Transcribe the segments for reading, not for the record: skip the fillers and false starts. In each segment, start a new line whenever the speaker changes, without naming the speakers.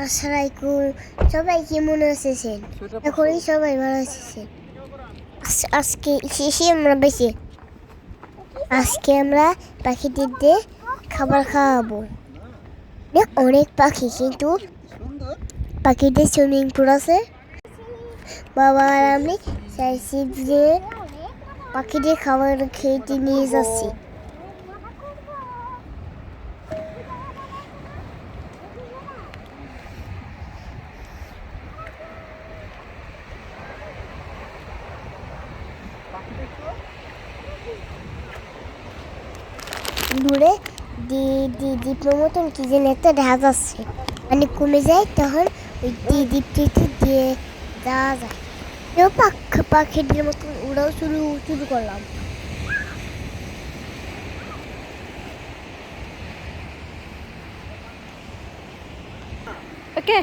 আসসালামাইকুম সবাই কেমন আছেন? এখনই সবাই ভালো আছেন। আজকে শেষে আমরা বেশি আজকে আমরা পাখিদের খাবার খাওয়াবো। অনেক পাখি, কিন্তু পাখিদের সুইমিং পুল আছে। বাবা আর আমি চাইছি যে পাখিদের খাবার খেতে নিয়ে যাচ্ছি। দূরে দ্বীপের মতন কি যেন একটা দেখা যাচ্ছে, মানে কমে যায়, তখন ওই দ্বীপটিতে দিয়ে যাওয়া যায়। পাখিদের মতন ওরাও শুরু করলাম।
ওকে,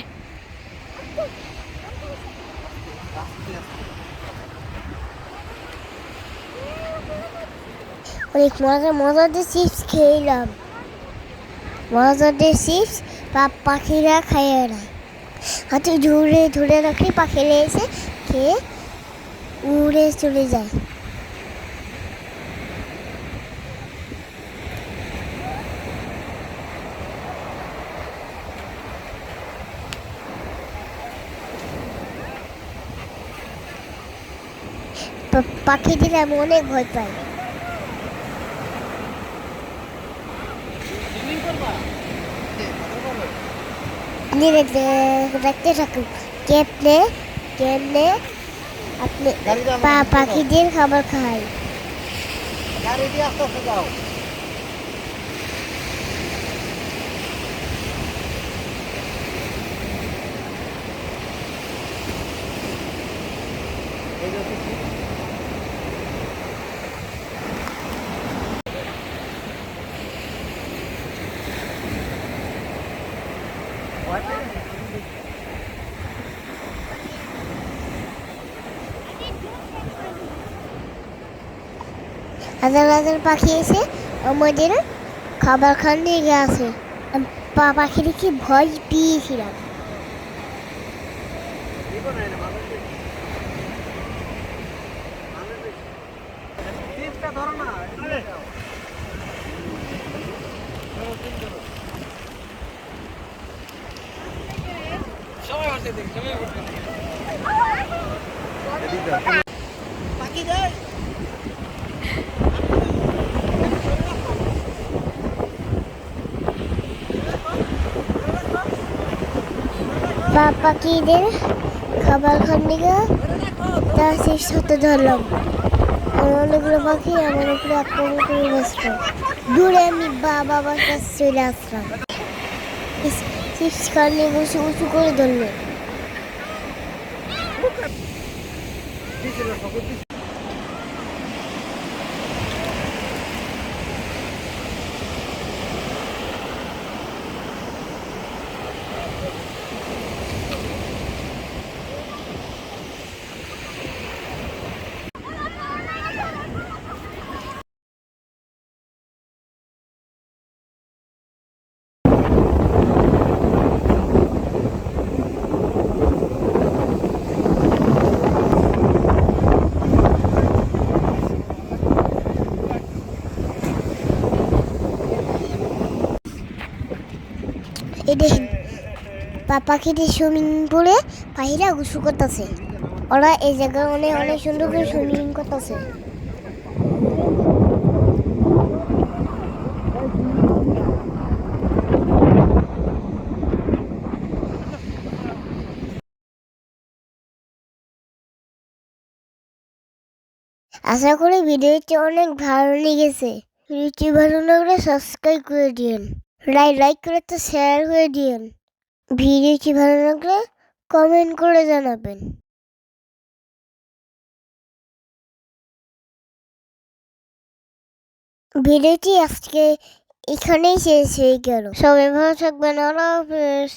অনেক মজাদের চিপস খেলাম। মজাদের চিপস পাখিরা খাইয়ে নেয়। হাতে ধরে রাখলে পাখিরা এসে খেয়ে উড়ে চলে যায়। পাখিদের আমি অনেক ভয় পাই। দেখতে থাকুন কেমনে আপনি পাখিদের খাবার খায়। হাজার হাজার পাখি এসে আমাদের খাবার খান দিয়ে গেছে। পাখির কি ভয় পেয়েছিলাম। পাখিদের খাবার খান দিকে তার শেষ হতে ধরলাম। অনেকগুলো পাখি আমার উপরে আক্রমণ করে বসলো। দূরে আমি বাবার কাছে চলে আসলাম। চিপস খান বসে উঁচু করে ধরলো। এই দেখেন পাখিদের সুইমিং পুলে পাখিরা গোসল করতেছে। ওরা এই জায়গায় অনেক অনেক সুন্দর করে সুইমিং করতেছে। আশা করি ভিডিওটি অনেক ভালো লেগেছে। ভিডিওটি ভালো লাগলে সাবস্ক্রাইব করে দিন, লাইক করে তো শেয়ার করে দিন। ভিডিওটি ভালো লাগলে কমেন্ট করে জানাবেন। ভিডিওটি আজকে এখানেই শেষ হয়ে গেল। সবাই ভালো থাকবেন। আল্লাহ হাফেজ।